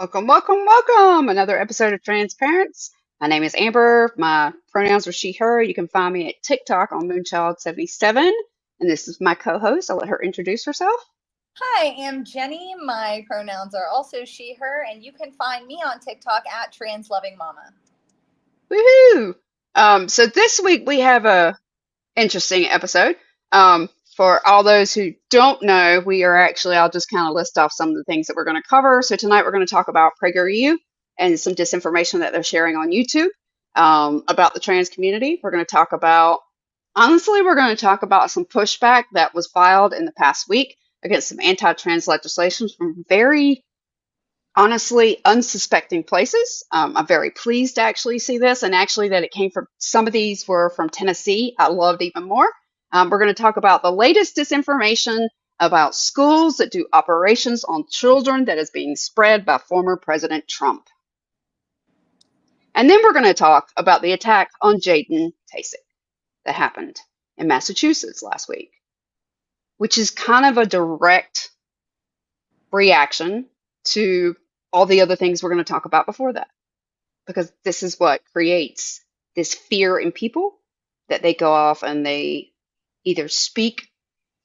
Welcome, welcome, welcome. Another episode of TransParents. My name is Amber. My pronouns are she, her. You can find me at TikTok on Moonchild77. And this is my co-host. I'll let her introduce herself. Hi, I'm Jenny. My pronouns are also she, her, and you can find me on TikTok at translovingmama. Woohoo! So this week we have a interesting episode. For all those who don't know, we are actually, I'll just kind of list off some of the things that we're going to cover. So tonight we're going to talk about PragerU and some disinformation that they're sharing on YouTube about the trans community. We're going to talk about, honestly, we're going to talk about some pushback that was filed in the past week against some anti-trans legislation from very, honestly, unsuspecting places. I'm very pleased to actually see this, and actually that it came from, some of these were from Tennessee. I loved even more. We're going to talk about the latest disinformation about schools that do operations on children that is being spread by former President Trump. And then we're going to talk about the attack on Jaden Tasic that happened in Massachusetts last week, which is kind of a direct reaction to all the other things we're going to talk about before that, because this is what creates this fear in people that they go off and they either speak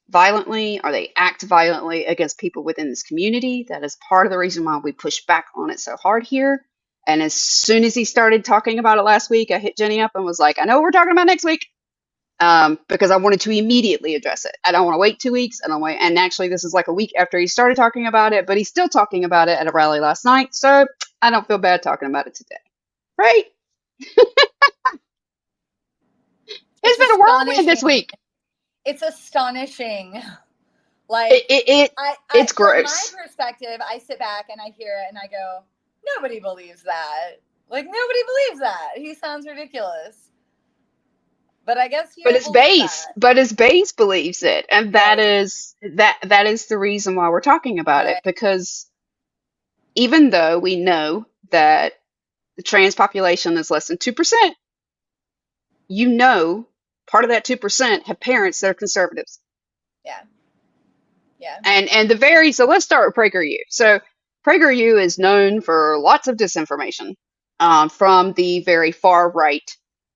violently or they act violently against people within this community. That is part of the reason why we push back on it so hard here. And as soon as he started talking about it last week, I hit Jenny up and was like, I know what we're talking about next week, because I wanted to immediately address it. I don't want to wait 2 weeks. I don't wait. And actually, this is like a week after he started talking about it, but he's still talking about it at a rally last night. So I don't feel bad talking about it today. Right? It's been a whirlwind this week. It's astonishing. Like it's gross. From my perspective, I sit back and I hear it and I go, nobody believes that. Like, nobody believes that. He sounds ridiculous. But I guess you. But his base believes it, and that is the reason why we're talking about it. Because even though we know that the trans population is less than 2%, part of that 2% have parents that are conservatives. Yeah. And so let's start with PragerU. So PragerU is known for lots of disinformation from the very far right.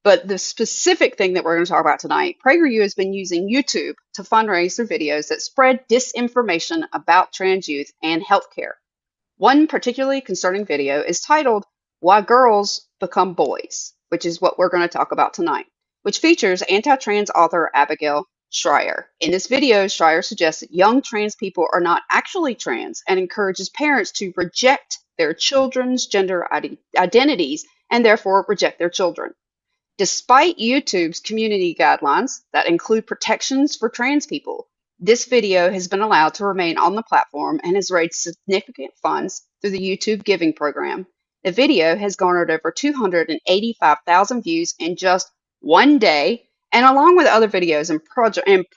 But the specific thing that we're going to talk about tonight, PragerU has been using YouTube to fundraise through videos that spread disinformation about trans youth and healthcare. One particularly concerning video is titled Why Girls Become Boys, which is what we're going to talk about tonight, which features anti-trans author Abigail Schreier. In this video, Schreier suggests that young trans people are not actually trans and encourages parents to reject their children's gender identities and therefore reject their children. Despite YouTube's community guidelines that include protections for trans people, this video has been allowed to remain on the platform and has raised significant funds through the YouTube Giving program. The video has garnered over 285,000 views in just one day, and along with other videos and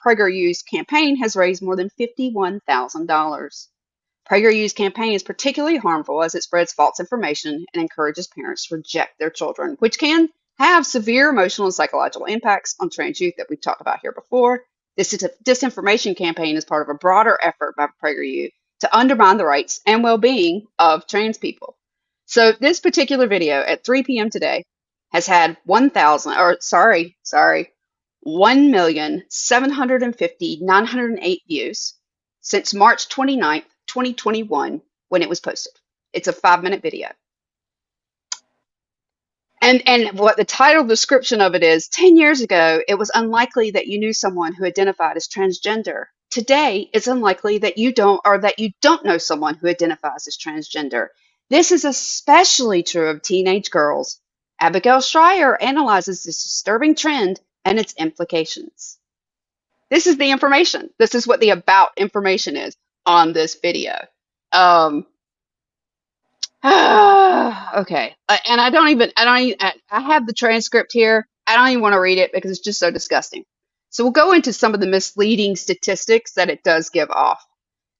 PragerU's campaign has raised more than $51,000. PragerU's campaign is particularly harmful as it spreads false information and encourages parents to reject their children, which can have severe emotional and psychological impacts on trans youth that we've talked about here before. This disinformation campaign is part of a broader effort by PragerU to undermine the rights and well-being of trans people. So this particular video at 3 p.m. today has had 1,750,908 views since March 29th, 2021, when it was posted. It's a 5-minute video. And what the title description of it is, 10 years ago, it was unlikely that you knew someone who identified as transgender. Today, it's unlikely that you don't know someone who identifies as transgender. This is especially true of teenage girls. Abigail Schreier analyzes this disturbing trend and its implications. This is the information. This is what the about information is on this video. Okay. And I have the transcript here. I don't even want to read it because it's just so disgusting. So we'll go into some of the misleading statistics that it does give off.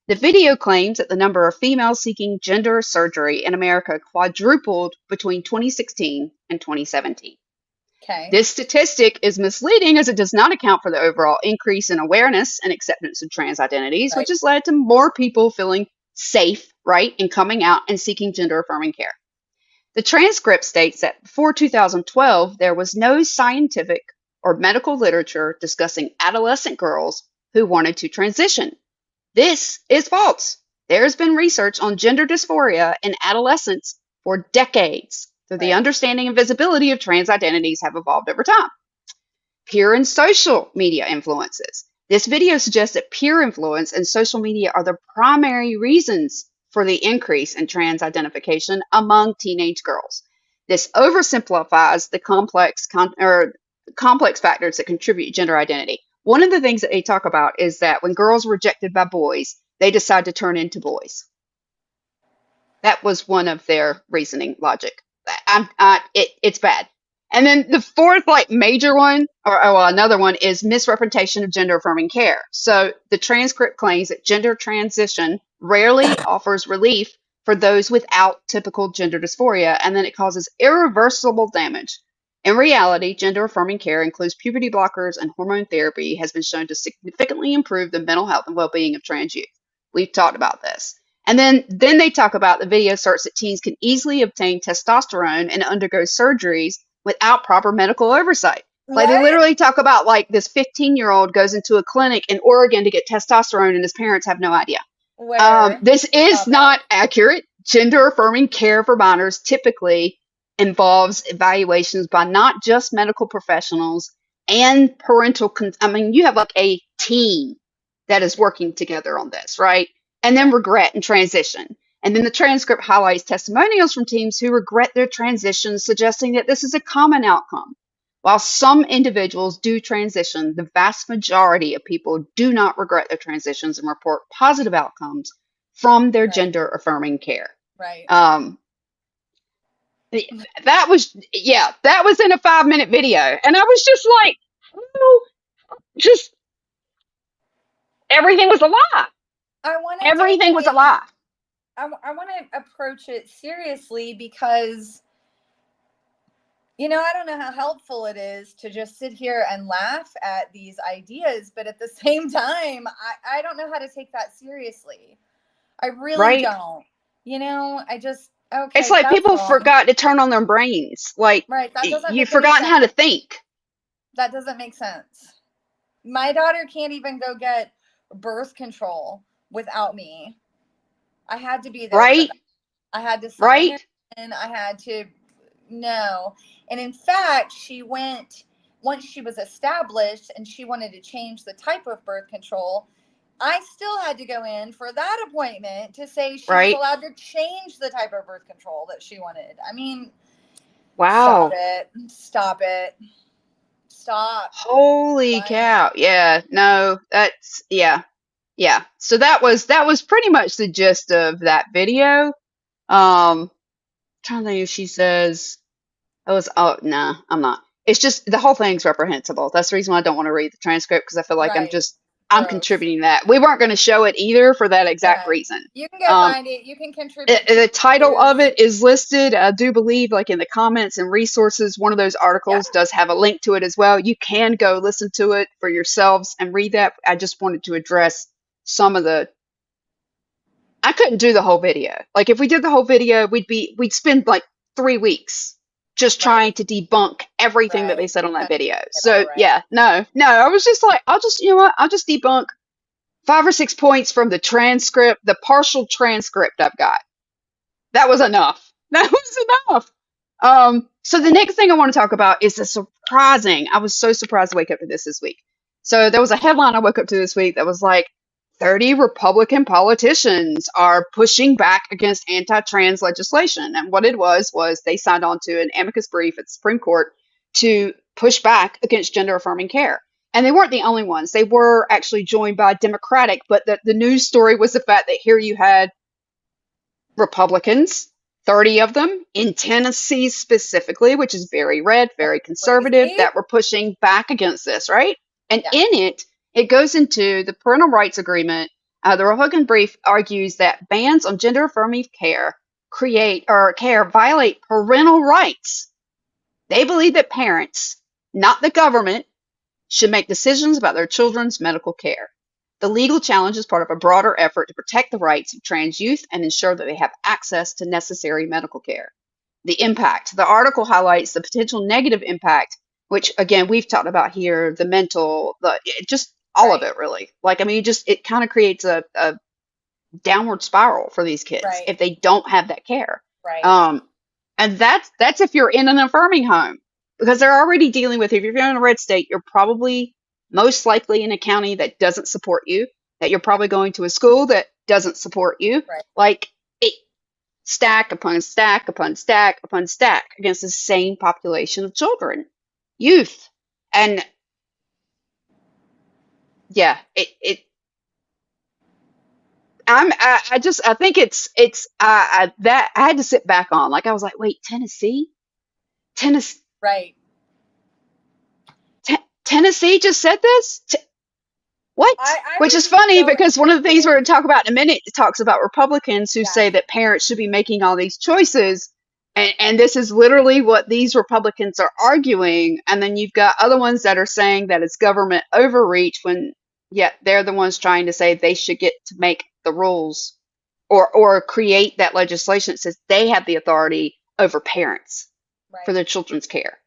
The video claims that the number of females seeking gender surgery in America quadrupled between 2016 and 2017. Okay. This statistic is misleading as it does not account for the overall increase in awareness and acceptance of trans identities, which has led to more people feeling safe right in coming out and seeking gender affirming care. The transcript states that before 2012, there was no scientific or medical literature discussing adolescent girls who wanted to transition. This is false. There has been research on gender dysphoria in adolescents for decades, so the Right. understanding and visibility of trans identities have evolved over time. Peer and social media influences. This video suggests that peer influence and social media are the primary reasons for the increase in trans identification among teenage girls. This oversimplifies the complex factors that contribute to gender identity. One of the things that they talk about is that when girls are rejected by boys, they decide to turn into boys. That was one of their reasoning logic. It's bad. And then the fourth, like, major one, or well, another one, is misrepresentation of gender affirming care. So the transcript claims that gender transition rarely offers relief for those without typical gender dysphoria, and then it causes irreversible damage. In reality, gender affirming care includes puberty blockers and hormone therapy has been shown to significantly improve the mental health and well-being of trans youth. We've talked about this. And then they talk about the video asserts that teens can easily obtain testosterone and undergo surgeries without proper medical oversight. Like, they What? literally talk about, like, this 15-year-old goes into a clinic in Oregon to get testosterone and his parents have no idea. Where? This is Stop it. not accurate. Gender affirming care for minors typically involves evaluations by not just medical professionals and parental. I mean, you have like a team that is working together on this, right? And then Yeah. regret and transition. And then the transcript highlights testimonials from teens who regret their transitions, suggesting that this is a common outcome. While some individuals do transition, the vast majority of people do not regret their transitions and report positive outcomes from their Right. gender affirming care. Right. Um, that was, yeah, that was in a 5-minute video. And I was just like, oh, just everything was a lie. I want to take Everything was a it. lie. I want to approach it seriously because, I don't know how helpful it is to just sit here and laugh at these ideas, but at the same time, I don't know how to take that seriously. I really Right? don't. I just, It's okay, like that's people wrong. forgot to turn on their brains. Like, Right. That doesn't you've make any forgotten sense. how to think. That doesn't make sense. My daughter can't even go get birth control without me. I had to be there for Right? that. I had to sign her Right? in. I had to no. And in fact, she went once she was established and she wanted to change the type of birth control. I still had to go in for that appointment to say she was Right? allowed to change the type of birth control that she wanted. I mean, stop Wow. it. Stop it. Stop. Holy Like, cow. Yeah, no, that's, yeah. Yeah. So that was pretty much the gist of that video. Trying to think if she says, oh, nah, I'm not. It's just the whole thing's reprehensible. That's the reason why I don't want to read the transcript, because I feel like right. I'm Gross. contributing that. We weren't going to show it either for that exact Yeah. reason. You can go Um, find it. You can contribute to the title of there's it is listed, I do believe, like in the comments and resources. One of those yeah. articles does have a link to it as well. You can go listen to it for yourselves and read that. I just wanted to address some of the. I couldn't do the whole video. Like, if we did the whole video, we'd spend like 3 weeks just trying Right. to debunk everything that they Right. said on that Trying to video. get it all So right. yeah, no, I was just like, you know what? I'll just debunk 5 or 6 points from the transcript, the partial transcript I've got. That was enough. That was enough. So the next thing I want to talk about is the surprising. I was so surprised to wake up to this week. So there was a headline I woke up to this week that was like, 30 Republican politicians are pushing back against anti-trans legislation. And what it was they signed on to an amicus brief at the Supreme Court to push back against gender affirming care. And they weren't the only ones. They were actually joined by Democratic, but the news story was the fact that here you had Republicans, 30 of them in Tennessee specifically, which is very red, very conservative, Crazy. that were pushing back against this, right? And Yeah. in it, it goes into the parental rights agreement. The Republican brief argues that bans on gender affirming care violate parental rights. They believe that parents, not the government, should make decisions about their children's medical care. The legal challenge is part of a broader effort to protect the rights of trans youth and ensure that they have access to necessary medical care. The impact. The article highlights the potential negative impact, which again we've talked about here, the mental, just all of Right. it really. Like, I mean, it kind of creates a downward spiral for these kids Right. if they don't have that care. Right. Um, and that's if you're in an affirming home, because they're already dealing with, if you're in a red state, you're probably most likely in a county that doesn't support you, that you're probably going to a school that doesn't support you. Right. Like, it, stack upon stack upon stack upon stack against the same population of children, youth. And yeah, I think that I had to sit back on. Like, I was like, wait, Tennessee, Right. Tennessee just said this? What? I Which was is funny so because one of the things we're interested. going to talk about in a minute, it talks about Republicans who Yeah. say that parents should be making all these choices. And this is literally what these Republicans are arguing. And then you've got other ones that are saying that it's government overreach when yet they're the ones trying to say they should get to make the rules or create that legislation that says they have the authority over parents for Right. their children's care.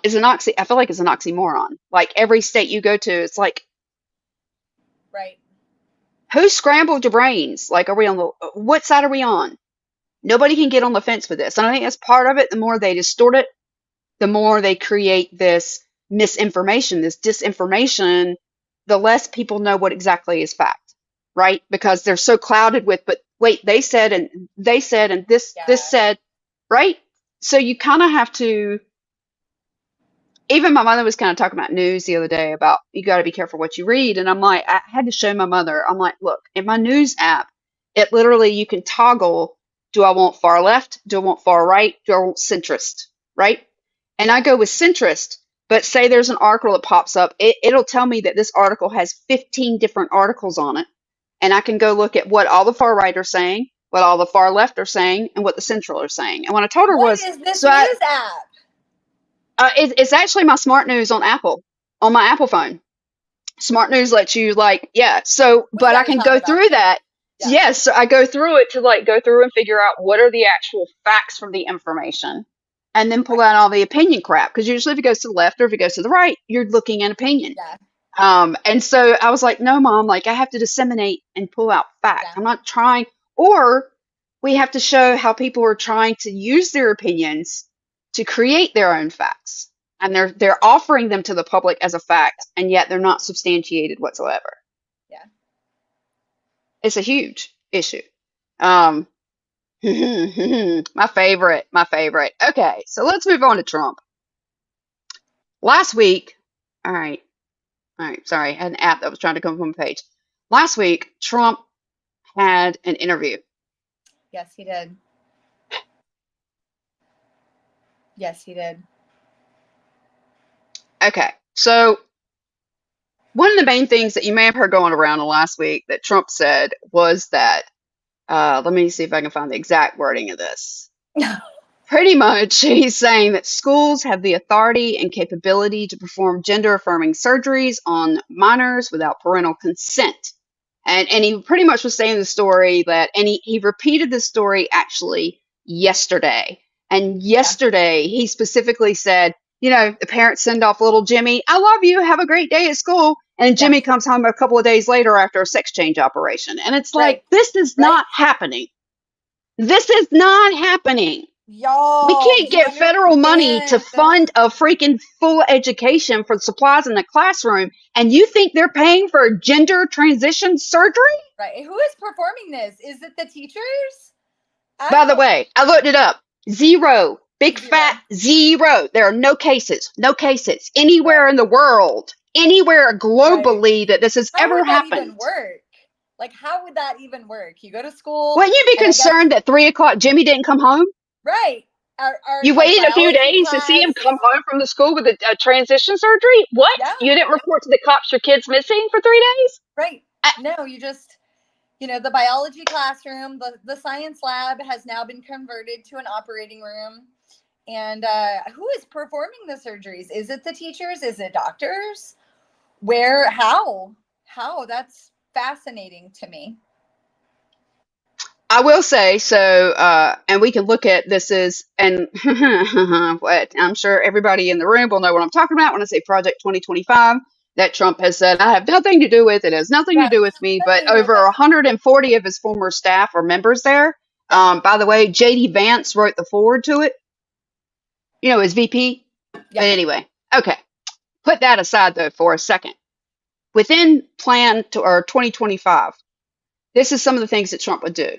Is an I feel like it's an oxymoron. Like, every state you go to, it's like, Right. who scrambled your brains? Like, what side are we on? Nobody can get on the fence with this. And I think that's part of it. The more they distort it, the more they create this misinformation, this disinformation, the less people know what exactly is fact, right? Because they're so clouded with, but wait, they said, and this Yeah. said, right? So you kind of have to, even my mother was kind of talking about news the other day about you got to be careful what you read. And I'm like, I had to show my mother, I'm like, look, in my news app, it literally, you can toggle, do I want far left? Do I want far right? Do I want centrist? Right? And I Yeah. go with centrist, but say there's an article that pops up, it'll tell me that this article has 15 different articles on it. And I can go look at what all the far right are saying, what all the far left are saying, and what the central are saying. And what I told her What was, is this so I, news app? it's actually my smart news on Apple, on my Apple phone. Smart news lets you, like, yeah. So, We but got I to can talk go about through this. that. Yeah. Yes, so I go through it to like go through and figure out what are the actual facts from the information, and then pull Right. out all the opinion crap. Because usually, if it goes to the left or if it goes to the right, you're looking at opinion. Yeah. And so I was like, no, mom, like, I have to disseminate and pull out fact. Yeah. I'm not trying, or we have to show how people are trying to use their opinions to create their own facts. And they're offering them to the public as a fact, and yet they're not substantiated whatsoever. Yeah. It's a huge issue. Um, my favorite, my favorite. Okay, so let's move on to Trump. Last week, all right, sorry, I had an app that was trying to come from a page. Last week, Trump had an interview. Yes, he did. Yes, he did. Okay, so one of the main things that you may have heard going around the last week that Trump said was that, let me see if I can find the exact wording of this. Pretty much, he's saying that schools have the authority and capability to perform gender-affirming surgeries on minors without parental consent. And he pretty much was saying the story that, and he repeated the story actually yesterday. And Yeah. yesterday, he specifically said, you know, the parents send off little Jimmy, I love you, have a great day at school. And Yeah. Jimmy comes home a couple of days later after a sex change operation. And it's like, Right. this is Right. not happening. This is not happening. We Y'all, can't do you get federal money to understand? fund a freaking full education for supplies in the classroom, and you think they're paying for gender transition surgery? Right. Who is performing this? Is it the teachers? By the way, I looked it up. Zero. Big fat zero. There are no cases. No cases anywhere Right. in the world, anywhere Right. globally that this has How ever would that even happened. work? Like, how would that even work? You go to school, Wouldn't you be and I guess, concerned that 3 o'clock Jimmy didn't come home? right, our You like waited a few biology days to see him class. come home from the school with a transition surgery? What? Yeah. You didn't report to the cops your kid's missing for 3 days? Right. No, you just, the biology classroom, the science lab has now been converted to an operating room. And who is performing the surgeries? Is it the teachers? Is it doctors? Where? How? How? That's fascinating to me. I will say so, and we can look at this as, and what I'm sure everybody in the room will know what I'm talking about when I say Project 2025, that Trump has said, I have nothing to do with it, has nothing to Yes, do with me, but nothing to do with over it. 140 of his former staff are members there. Yeah, By the way, JD Vance wrote the forward to it, his VP. But yeah. anyway, okay, put that aside though for a second. Within plan to or 2025, this is some of the things that Trump would do.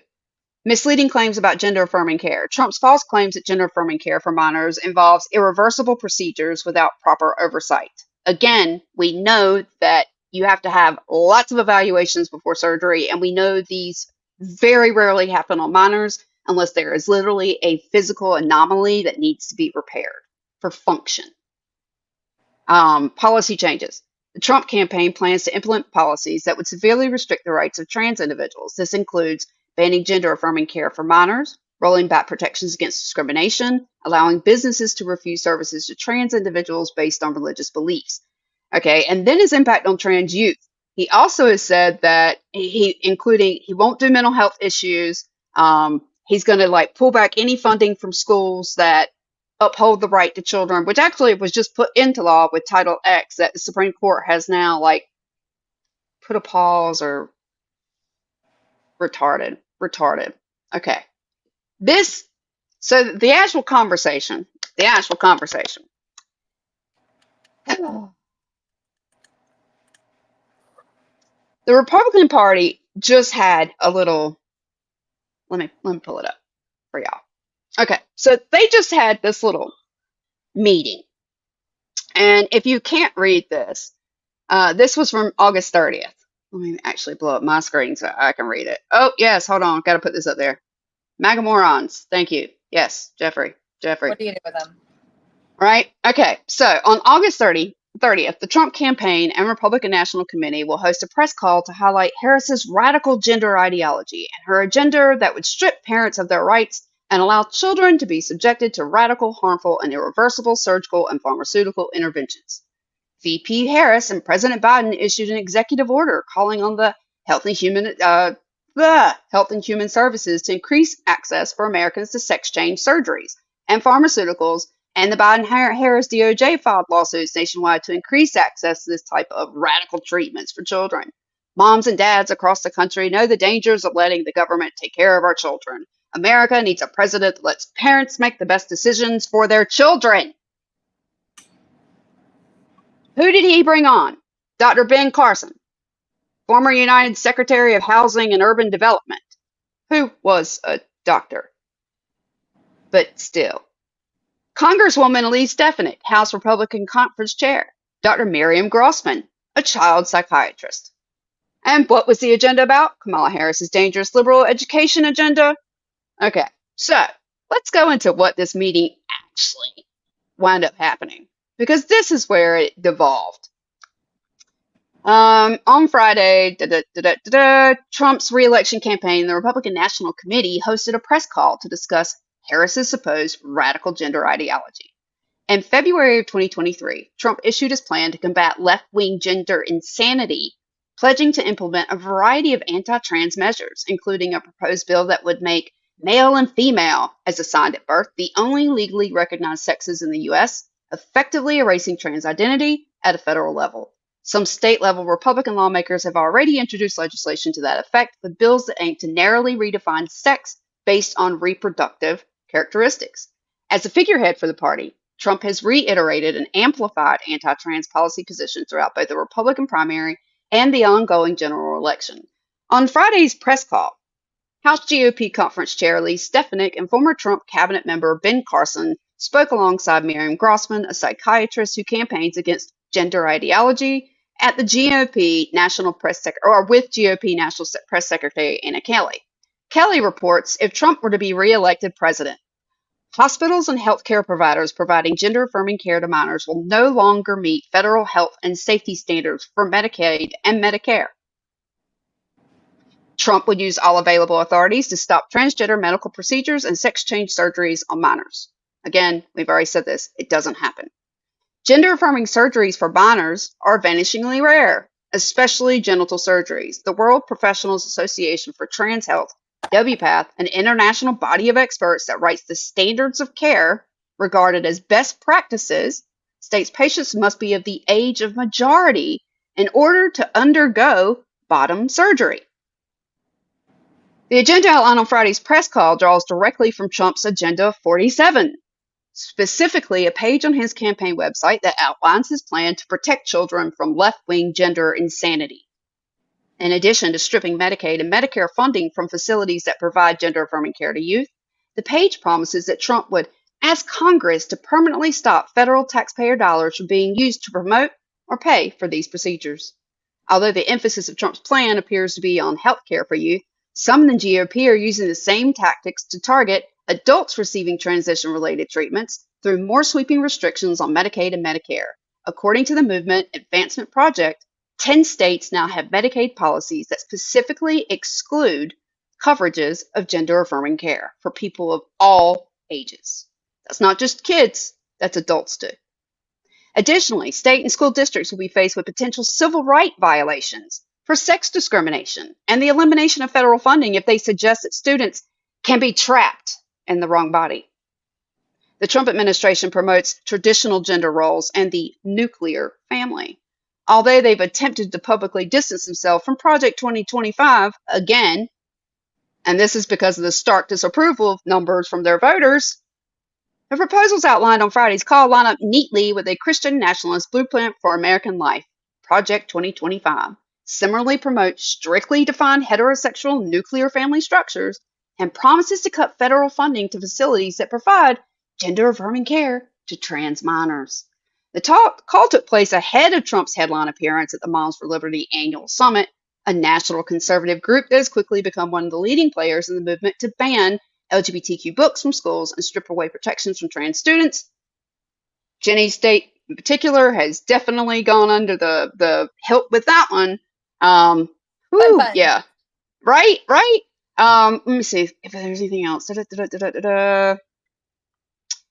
Misleading claims about gender affirming care. Trump's false claims that gender affirming care for minors involves irreversible procedures without proper oversight. Again, we know that you have to have lots of evaluations before surgery, and we know these very rarely happen on minors unless there is literally a physical anomaly that needs to be repaired for function. Policy changes. The Trump campaign plans to implement policies that would severely restrict the rights of trans individuals. This includes banning gender affirming care for minors, rolling back protections against discrimination, allowing businesses to refuse services to trans individuals based on religious beliefs. Okay, and then his impact on trans youth. He also has said that he won't do mental health issues. He's going to like pull back any funding from schools that uphold the right to children, which actually was just put into law with Title X that the Supreme Court has now like put a pause or retarded. Okay. So the actual conversation. The Republican Party just had a little, let me pull it up for y'all. Okay. So they just had this little meeting. And if you can't read this, this was from August 30th. Let me actually blow up my screen so I can read it. Oh, yes, hold on. Got to put this up there. MAGA morons. Thank you. Yes, Jeffrey. What do you do with them? Right? Okay, so on August 30th, the Trump campaign and Republican National Committee will host a press call to highlight Harris's radical gender ideology and her agenda that would strip parents of their rights and allow children to be subjected to radical, harmful, and irreversible surgical and pharmaceutical interventions. VP Harris and President Biden issued an executive order calling on the Health and Human Services to increase access for Americans to sex change surgeries and pharmaceuticals, and the Biden-Harris DOJ filed lawsuits nationwide to increase access to this type of radical treatments for children. Moms and dads across the country know the dangers of letting the government take care of our children. America needs a president that lets parents make the best decisions for their children. Who did he bring on? Dr. Ben Carson, former United Secretary of Housing and Urban Development, who was a doctor, but still. Congresswoman Elise Stefanik, House Republican Conference Chair. Dr. Miriam Grossman, a child psychiatrist. And what was the agenda about? Kamala Harris's dangerous liberal education agenda. Okay, so let's go into what this meeting actually wound up happening, because this is where it devolved. On Friday, Trump's re-election campaign, the Republican National Committee hosted a press call to discuss Harris's supposed radical gender ideology. In February of 2023, Trump issued his plan to combat left-wing gender insanity, pledging to implement a variety of anti-trans measures, including a proposed bill that would make male and female, as assigned at birth, the only legally recognized sexes in the U.S., effectively erasing trans identity at a federal level. Some state-level Republican lawmakers have already introduced legislation to that effect, with bills that aim to narrowly redefine sex based on reproductive characteristics. As a figurehead for the party, Trump has reiterated and amplified anti-trans policy positions throughout both the Republican primary and the ongoing general election. On Friday's press call, House GOP Conference Chair Elise Stefanik and former Trump cabinet member Ben Carson spoke alongside Miriam Grossman, a psychiatrist who campaigns against gender ideology, at the GOP National Press with GOP National Press Secretary Anna Kelly. Kelly reports if Trump were to be reelected president, hospitals and healthcare providers providing gender-affirming care to minors will no longer meet federal health and safety standards for Medicaid and Medicare. Trump would use all available authorities to stop transgender medical procedures and sex change surgeries on minors. Again, we've already said this, it doesn't happen. Gender-affirming surgeries for minors are vanishingly rare. especially genital surgeries. The World Professionals Association for Trans Health, WPATH, an international body of experts that writes the standards of care regarded as best practices, states patients must be of the age of majority in order to undergo bottom surgery. The agenda outline on Friday's press call draws directly from Trump's Agenda 47, specifically a page on his campaign website that outlines his plan to protect children from left-wing gender insanity. In addition to stripping Medicaid and Medicare funding from facilities that provide gender-affirming care to youth, the page promises that Trump would ask Congress to permanently stop federal taxpayer dollars from being used to promote or pay for these procedures. Although the emphasis of Trump's plan appears to be on health care for youth, some in the GOP are using the same tactics to target adults receiving transition-related treatments through more sweeping restrictions on Medicaid and Medicare. According to the Movement Advancement Project, 10 states now have Medicaid policies that specifically exclude coverages of gender-affirming care for people of all ages. That's not just kids, that's adults too. Additionally, state and school districts will be faced with potential civil rights violations for sex discrimination and the elimination of federal funding if they suggest that students can be trapped in the wrong body. The Trump administration promotes traditional gender roles and the nuclear family. Although they've attempted to publicly distance themselves from Project 2025 again, and this is because of the stark disapproval numbers from their voters, the proposals outlined on Friday's call line up neatly with a Christian nationalist blueprint for American life, Project 2025. Similarly promotes strictly defined heterosexual nuclear family structures and promises to cut federal funding to facilities that provide gender-affirming care to trans minors. The call took place ahead of Trump's headline appearance at the Moms for Liberty annual summit, a national conservative group that has quickly become one of the leading players in the movement to ban LGBTQ books from schools and strip away protections from trans students. Jenny State, in particular, has definitely gone under the hilt with that one. Fun. Yeah, right. Let me see if there's anything else.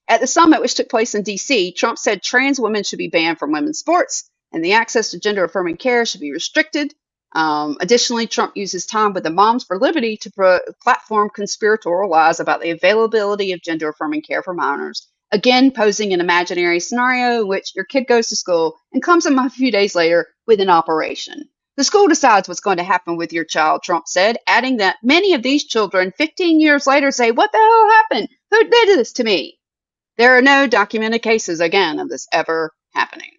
At the summit, which took place in D.C., Trump said trans women should be banned from women's sports and the access to gender-affirming care should be restricted. Additionally, Trump used his time with the Moms for Liberty to platform conspiratorial lies about the availability of gender-affirming care for minors, again posing an imaginary scenario in which your kid goes to school and comes home a few days later with an operation. The school decides what's going to happen with your child, Trump said, adding that many of these children 15 years later say, "What the hell happened? Who did this to me?" There are no documented cases, again, of this ever happening.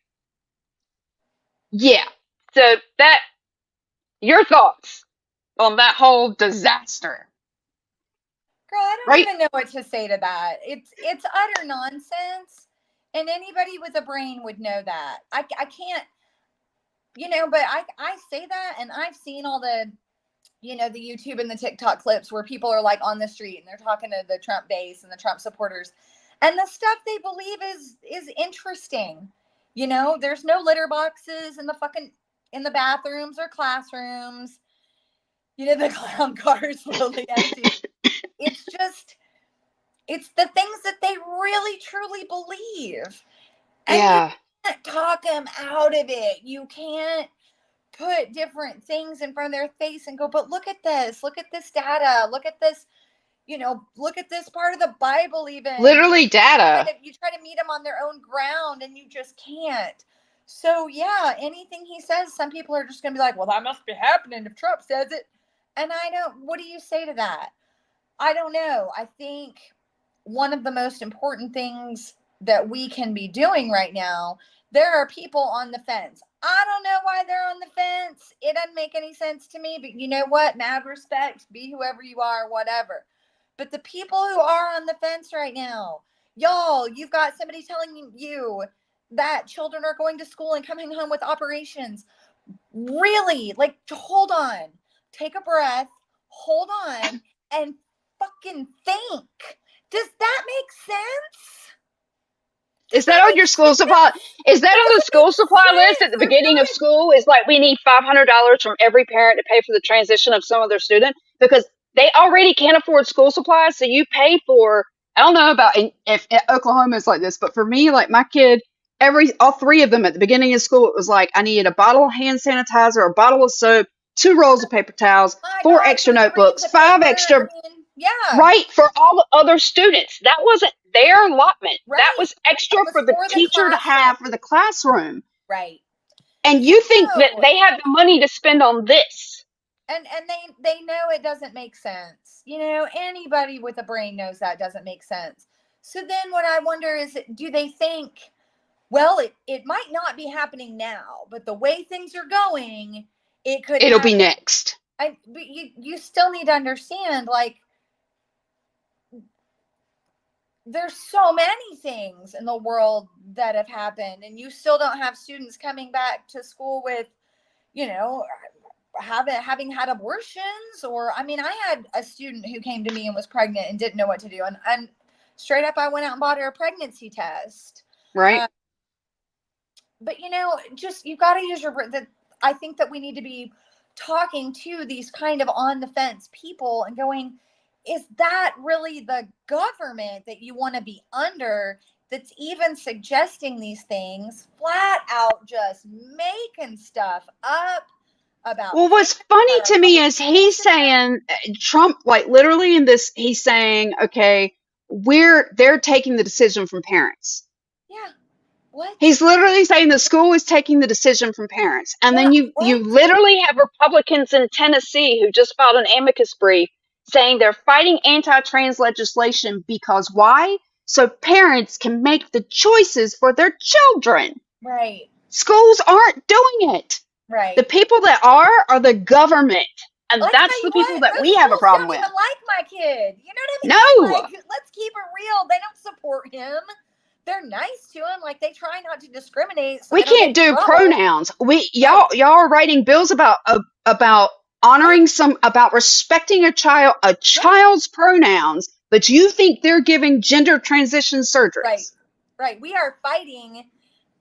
Yeah, so your thoughts on that whole disaster? Girl, I don't even know what to say to that. It's utter nonsense, and anybody with a brain would know that. I can't, but I say that, and I've seen all the, the YouTube and the TikTok clips where people are like on the street and they're talking to the Trump base and the Trump supporters, and the stuff they believe is interesting. There's no litter boxes in the bathrooms or classrooms. The clown car is slowly empty. It's the things that they really truly believe. And you can't talk them out of it. You can't put different things in front of their face and go, but look at this data, look at this, look at this part of the Bible even. Literally data. You try to meet them on their own ground and you just can't. So yeah, anything he says, some people are just going to be like, well, that must be happening if Trump says it. And what do you say to that? I don't know. I think one of the most important things that we can be doing right now, there are people on the fence. I don't know why they're on the fence. It doesn't make any sense to me, but you know what? Mad respect, be whoever you are, whatever. But the people who are on the fence right now, y'all, you've got somebody telling you that children are going to school and coming home with operations. Really? Hold on. Take a breath. Hold on. And fucking think. Does that make sense? Is that on your school supply? Is that on the school supply list at the beginning of school? Is like, we need $500 from every parent to pay for the transition of some of their student, because they already can't afford school supplies. So you pay for, I don't know about if Oklahoma is like this, but for me, like my kid all three of them at the beginning of school, it was like, I needed a bottle of hand sanitizer, a bottle of soap, 2 rolls of paper towels, My 4 God, extra 3 reams notebooks, of 5 paper. I extra, mean, yeah, right, for all the other students. That wasn't their allotment. That right. was extra That was for the for the teacher to classroom. have for the classroom. Right. And So you think that no, they have the money to spend on this? and they know it doesn't make sense. You know, anybody with a brain knows that doesn't make sense. So then what I wonder is, do they think, well, it might not be happening now, but the way things are going, it could It'll be happen. next. But you still need to understand, like, there's so many things in the world that have happened, and you still don't have students coming back to school with, you know, having had abortions. Or I mean, I had a student who came to me and was pregnant and didn't know what to do, and straight up I went out and bought her a pregnancy test. Right? uh, but you know, just, you got to use your brain. That I think that we need to be talking to these kind of on the fence people and going, is that really the government that you want to be under, that's even suggesting these things, flat out just making stuff up about Well, kids what's funny that are to me probably is he's innocent? saying, Trump, like literally in this, he's saying, okay, they're taking the decision from parents. Yeah. What? He's literally saying the school is taking the decision from parents. And then Yeah. you What? literally have Republicans in Tennessee who just filed an amicus brief saying they're fighting anti-trans legislation because why? So parents can make the choices for their children. Right. Schools aren't doing it. The Right. people that are the government. And Well, I that's tell the you people what, that we most have a schools problem don't with. even like my kid. You know what I mean? No, Like, let's keep it real. They don't support him. They're nice to him. Like, they try not to discriminate so we they don't get can't in do trouble. pronouns. We Right. y'all are writing bills about Right. honoring about respecting a Right. child's pronouns, but you think they're giving gender transition Right. surgeries. Right. We are fighting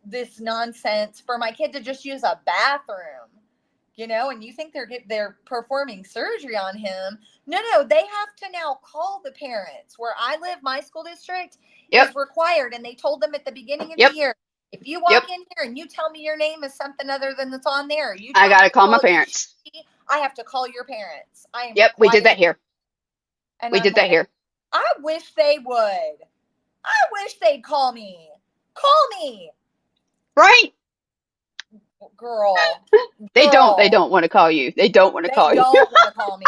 this nonsense for my kid to just use a bathroom. You know, and you think they're performing surgery on him. No, they have to now call the parents. Where I live, my school district Yep, is required, and they told them at the beginning of the yep, year, if you yep. walk in here and you tell me your name is something other than that's on there, you I tell me gotta to call my call you parents. she, I have to call your parents. I am Yep, we did required. that here. And We I'm did that like, here. I wish they would. I wish they'd call me. Call me, Right? girl. They Girl. don't want to call you. They don't want to They call you. don't want to call me.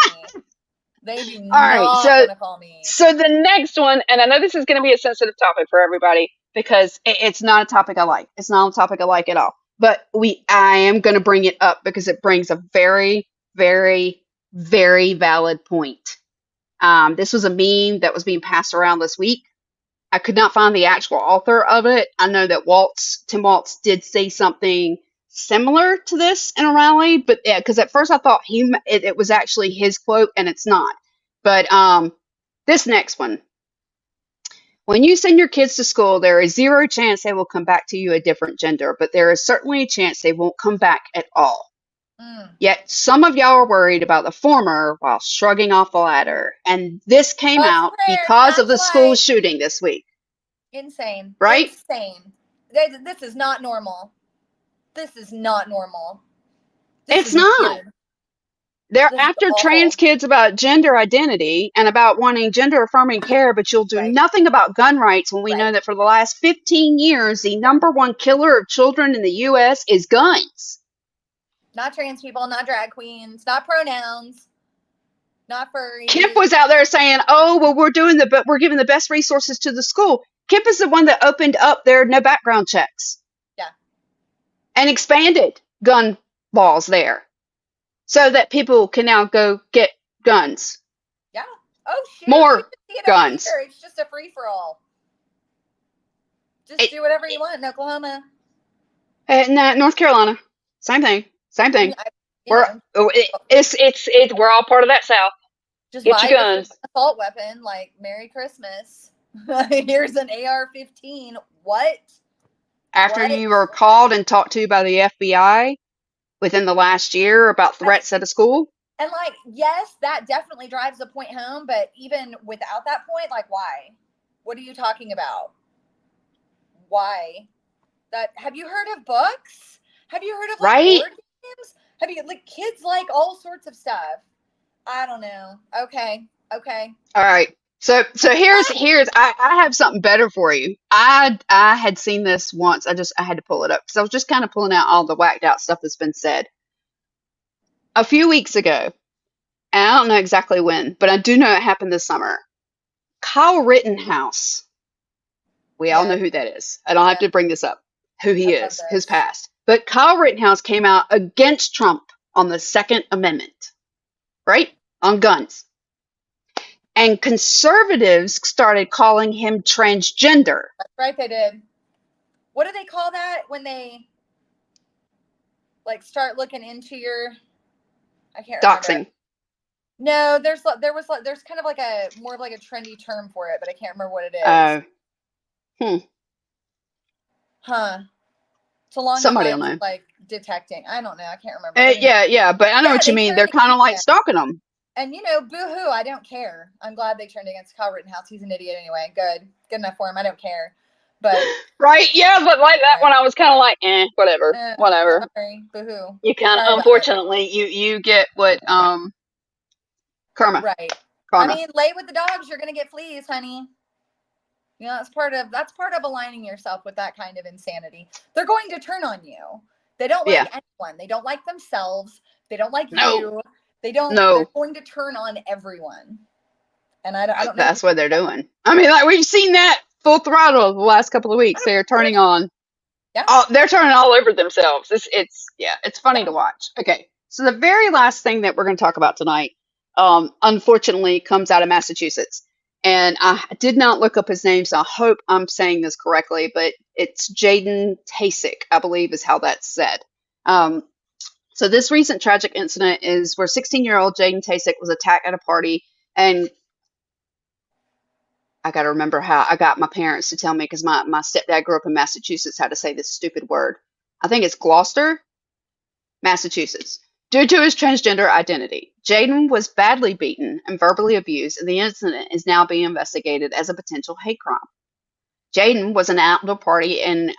They do All right. not So want to call me. so the next one, and I know this is going to be a sensitive topic for everybody because it's not a topic I like. It's not a topic I like at all. But I am going to bring it up because it brings a very, very, very valid point. This was a meme that was being passed around this week. I could not find the actual author of it. I know that Tim Waltz did say something similar to this in a rally, but yeah, because at first I thought it was actually his quote, and it's not. But this next one: when you send your kids to school, there is zero chance they will come back to you a different gender, but there is certainly a chance they won't come back at all. Mm. Yet some of y'all are worried about the former while shrugging off the latter. And this came Thoughts and out prayers, because back of to the school life. shooting this week, Insane. right? Insane. This is not normal. This is not normal. This It's is not. weird. They're This is after trans awful. kids about gender identity and about wanting gender affirming care, but you'll do Right. nothing about gun rights when we know Right. that for the last 15 years, the Yeah. number one killer of children in the U.S. is guns. Not trans people, not drag queens, not pronouns, not Kip furries. was out there saying, "Oh, well, but we're giving the best resources to the school." Kip is the one that opened up their no background checks Yeah. and expanded gun laws there so that people can now go get guns, Yeah. Oh, shoot. We more can see it over guns. here. It's just a free for all. Just It, do whatever you want in Oklahoma. no, North Carolina, same thing, same thing. You know, We're all part of that South. just Get your buy yourself guns. an assault weapon. Like, Merry Christmas. Here's an AR-15. What? After What? you were called and talked to by the FBI within the last year about I mean, threats at a school. and like, yes, that definitely drives the point home. But even without that point, like, why? What are you talking about? Why? That, have you heard of books? Have you heard of like right? board games? Have you, like, kids like all sorts of stuff? I don't know. Okay. Okay. All right. So here's I have something better for you. I had seen this once. I had to pull it up because I was just kind of pulling out all the whacked out stuff that's been said a few weeks ago. And I don't know exactly when, but I do know it happened this summer. Kyle Rittenhouse. We all Yeah. know who that is. I don't have Yeah. to bring this up, who he I love is, his this. past. But Kyle Rittenhouse came out against Trump on the Second Amendment, right? On guns. And conservatives started calling him transgender. That's right, they did. What do they call that when they like start looking into your? I can't remember. Doxing. No, there's kind of like a more of like a trendy term for it, but I can't remember what it is. Huh. It's along the Somebody will lines of know. like detecting. I don't know. I can't remember. But anyway. Yeah, but I know Yeah, what you they mean. turned They're kind of against like him. stalking them. And boo-hoo, I don't care. I'm glad they turned against Kyle Rittenhouse. He's an idiot anyway. Good enough for him. I don't care. But Right? Yeah, but like that one, I was kind of like, whatever. sorry, boo-hoo. You kind Sorry of, about it. unfortunately, you get what karma. Right. Karma. I mean, lay with the dogs, you're gonna get fleas, honey. That's part of aligning yourself with that kind of insanity. They're going to turn on you. They don't like anyone. They don't like themselves. They don't like you. They don't. No. They're going to turn on everyone. And I don't know. That's what they're doing. I mean, like we've seen that full throttle the last couple of weeks. They're turning on. Yeah. They're turning all over themselves. It's funny to watch. Okay, so the very last thing that we're going to talk about tonight, unfortunately, comes out of Massachusetts, and I did not look up his name, so I hope I'm saying this correctly, but it's Jaden Tasic, I believe, is how that's said. So this recent tragic incident is where 16-year-old Jaden Tasic was attacked at a party, and I got to remember how I got my parents to tell me because my stepdad grew up in Massachusetts how to say this stupid word. I think it's Gloucester, Massachusetts. Due to his transgender identity, Jaden was badly beaten and verbally abused, and the incident is now being investigated as a potential hate crime. Jaden was an outdoor party an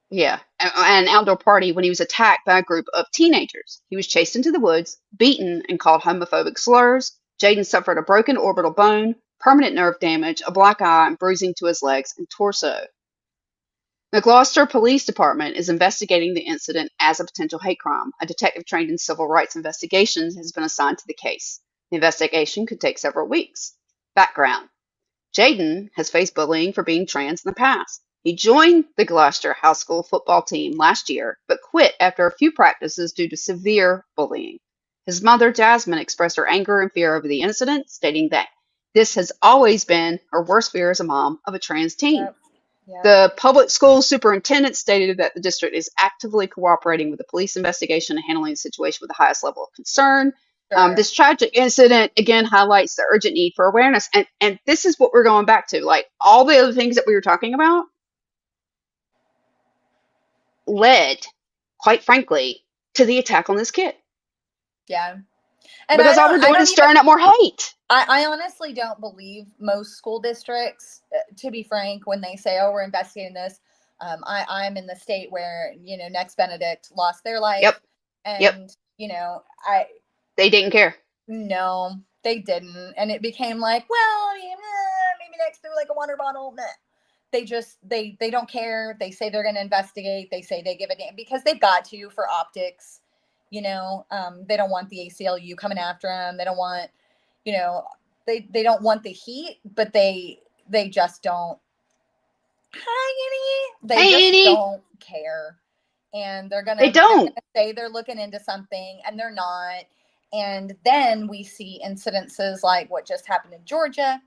outdoor party when he was attacked by a group of teenagers. He was chased into the woods, beaten, and called homophobic slurs. Jaden suffered a broken orbital bone, permanent nerve damage, a black eye, and bruising to his legs and torso. The Gloucester Police Department is investigating the incident as a potential hate crime. A detective trained in civil rights investigations has been assigned to the case. The investigation could take several weeks. Background: Jaden has faced bullying for being trans in the past. He joined the Gloucester High School football team last year, but quit after a few practices due to severe bullying. His mother, Jasmine, expressed her anger and fear over the incident, stating that this has always been her worst fear as a mom of a trans teen. Yep. The public school superintendent stated that the district is actively cooperating with the police investigation and handling the situation with the highest level of concern. Sure. This tragic incident again highlights the urgent need for awareness, and this is what we're going back to. Like all the other things that we were talking about led, quite frankly, to the attack on this kid. Yeah. And because all we're doing is stirring up more hate. I honestly don't believe most school districts, to be frank, when they say, "Oh, we're investigating this." I'm in the state where Next Benedict lost their life. Yep. And they didn't care. No, they didn't, and it became like, well, maybe Next threw like a water bottle. Meh. They don't care. They say they're going to investigate. They say they give a damn because they've got to for optics. They don't want the ACLU coming after them. They don't want, they don't want the heat, but they just don't. Don't care, and they're gonna say they're looking into something, and they're not. And then we see incidences like what just happened in Georgia,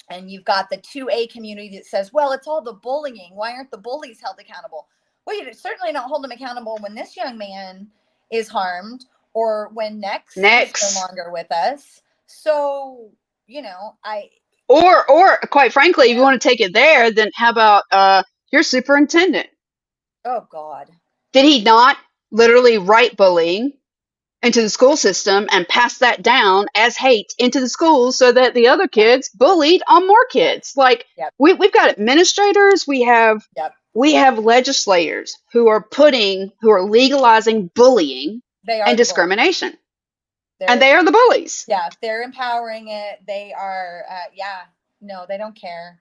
and you've got the 2A community that says, "Well, it's all the bullying. Why aren't the bullies held accountable?" Well, you certainly don't hold them accountable when this young man is harmed or when Next is no longer with us. So, Or quite frankly, if you want to take it there, then how about your superintendent? Oh, God. Did he not literally write bullying into the school system and pass that down as hate into the schools so that the other kids bullied on more kids? Like, we've got administrators, we have we have legislators who are legalizing bullying They are and the bully. discrimination. And They're they are the bullies. Yeah, they're empowering it. They are, yeah, no, they don't care.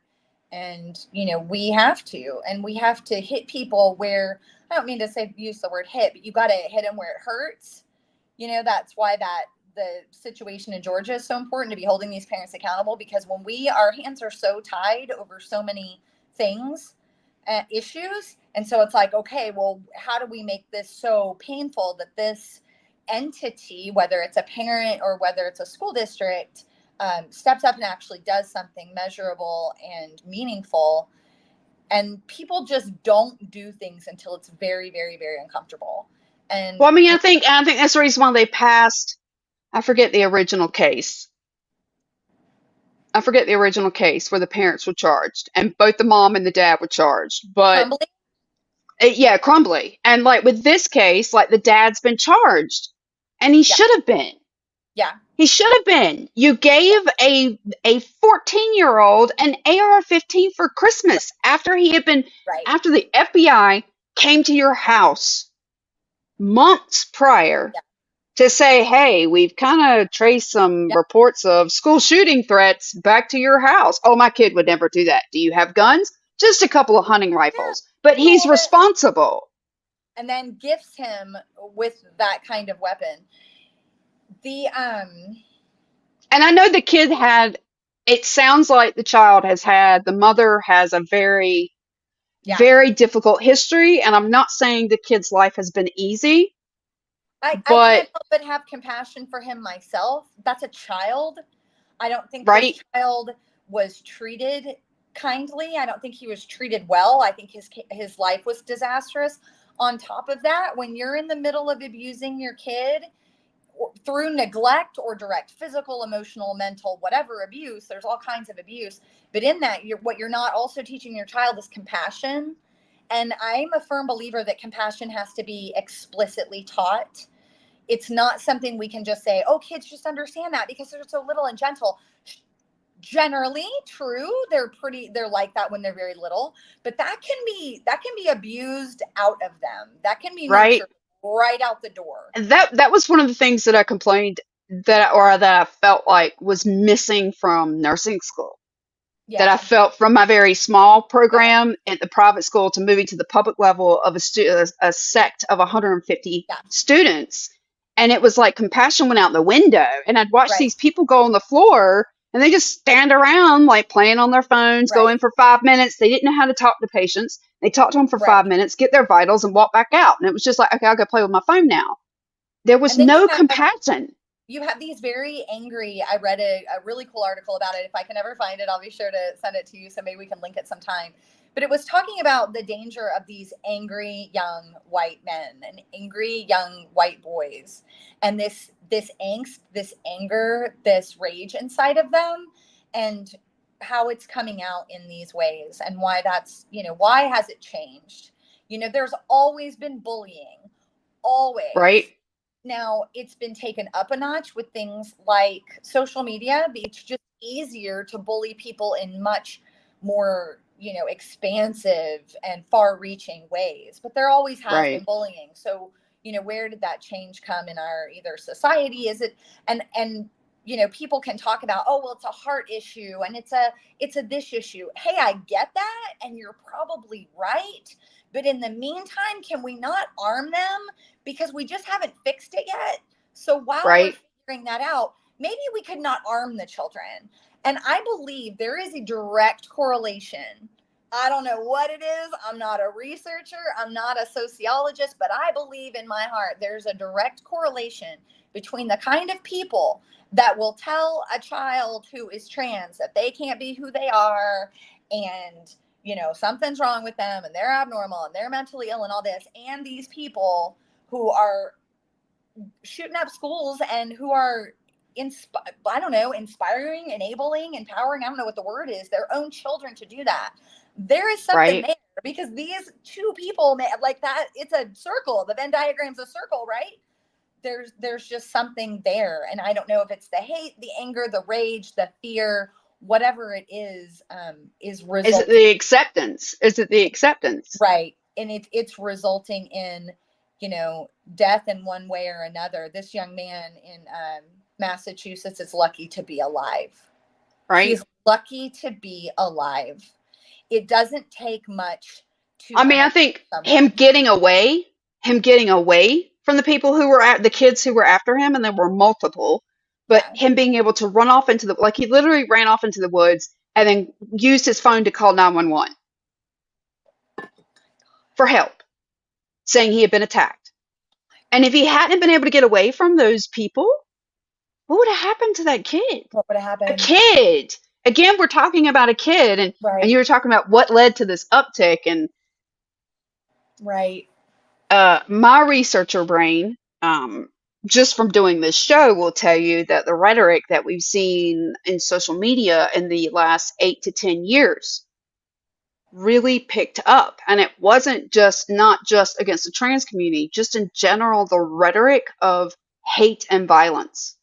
And, we have to hit people where, I don't mean to say use the word hit, but you got to hit them where it hurts. That's why the situation in Georgia is so important, to be holding these parents accountable, because when our hands are so tied over so many things, issues. And so it's like, okay, well, how do we make this so painful that this entity, whether it's a parent or whether it's a school district, steps up and actually does something measurable and meaningful? And people just don't do things until it's very, very, very uncomfortable. And Well, I mean, I think that's the reason why they passed. I forget the original case. I forget the original case where the parents were charged and both the mom and the dad were charged. But crumbling, yeah, Crumbly. And like with this case, like the dad's been charged and he yeah, should have been. yeah, He should have been. You yeah, gave a 14-year-old an AR-15 for Christmas after he had been right, after the FBI came to your house months prior yeah, to say, hey, we've kind of traced some yeah, reports of school shooting threats back to your house. Oh, my kid would never do that. Do you have yeah, guns? Just a couple of hunting yeah, rifles. But a he's little bit. responsible, And then gifts him with that kind of weapon. The and I know the kid had, it sounds like the child has had, the mother has a very, Yeah, very difficult history. And I'm not saying the kid's life has been easy, I but, can't help but have compassion for him myself. That's a child. I don't think this right, child was treated kindly. I don't think he was treated well. I think his life was disastrous. On top of that, when you're in the middle of abusing your kid through neglect or direct physical, emotional, mental, whatever abuse, there's all kinds of abuse. But in that, what you're not also teaching your child is compassion. And I'm a firm believer that compassion has to be explicitly taught. It's not something we can just say, oh, kids just understand that because they're so little and gentle. Generally true. They're like that when they're very little, but that can be abused out of them. That can be right. nurtured right out the door. And that was one of the things that I complained that I felt like was missing from nursing school, that I Yeah. felt from my very small Yeah. program at the private school to moving to the public level of a sect of 150 Yeah. students. And it was like compassion went out the window. And I'd watch Right. these people go on the floor and they just stand around like playing on their phones, go in Right. for 5 minutes. They didn't know how to talk to patients. They talked to them for five Right. minutes, get their vitals, and walk back out. And it was just like, okay, I'll go play with my phone now. There was And then no compassion. you have these very angry. I read a really cool article about it. If I can ever find it, I'll be sure to send it to you, so maybe we can link it sometime. But it was talking about the danger of these angry young white men and angry young white boys, and this angst, this anger, this rage inside of them, and how it's coming out in these ways, and why why has it changed? There's always been bullying, Right, always. Now it's been taken up a notch with things like social media. It's just easier to bully people in much more, expansive and far reaching ways. But there always has been right, bullying. So, where did that change come in our either society? Is it and people can talk about, oh well, it's a heart issue and it's a this issue. Hey, I get that, and you're probably right. But in the meantime, can we not arm them? Because we just haven't fixed it yet. So while we're right, figuring that out, maybe we could not arm the children. And I believe there is a direct correlation. I don't know what it is. I'm not a researcher, I'm not a sociologist, but I believe in my heart there's a direct correlation between the kind of people that will tell a child who is trans that they can't be who they are, and something's wrong with them and they're abnormal and they're mentally ill and all this, and these people who are shooting up schools and who are I don't know, inspiring, enabling, empowering, I don't know what the word is, their own children to do that. There is something right, there, because these two people like that, it's a circle. The Venn diagram's a circle, right? There's just something there, and I don't know if it's the hate, the anger, the rage, the fear, whatever it is Is it resulting. the acceptance? Is it the acceptance? Right. And it's resulting in, death in one way or another. This young man in Massachusetts is lucky to be alive. Right? He's lucky to be alive. It doesn't take much to I mean, I unalive think someone. him getting away from the people who were the kids who were after him, and there were multiple, but Yeah. him being able to run off into like he literally ran off into the woods and then used his phone to call 911 for help, saying he had been attacked. And if he hadn't been able to get away from those people, what would have happened to that kid? What would have A happened? kid. Again, we're talking about a kid, and Right. you were talking about what led to this uptick, and Right. my researcher brain, just from doing this show, will tell you that the rhetoric that we've seen in social media in the last 8 to 10 years really picked up. And it wasn't just not just against the trans community, just in general, the rhetoric of hate and violence.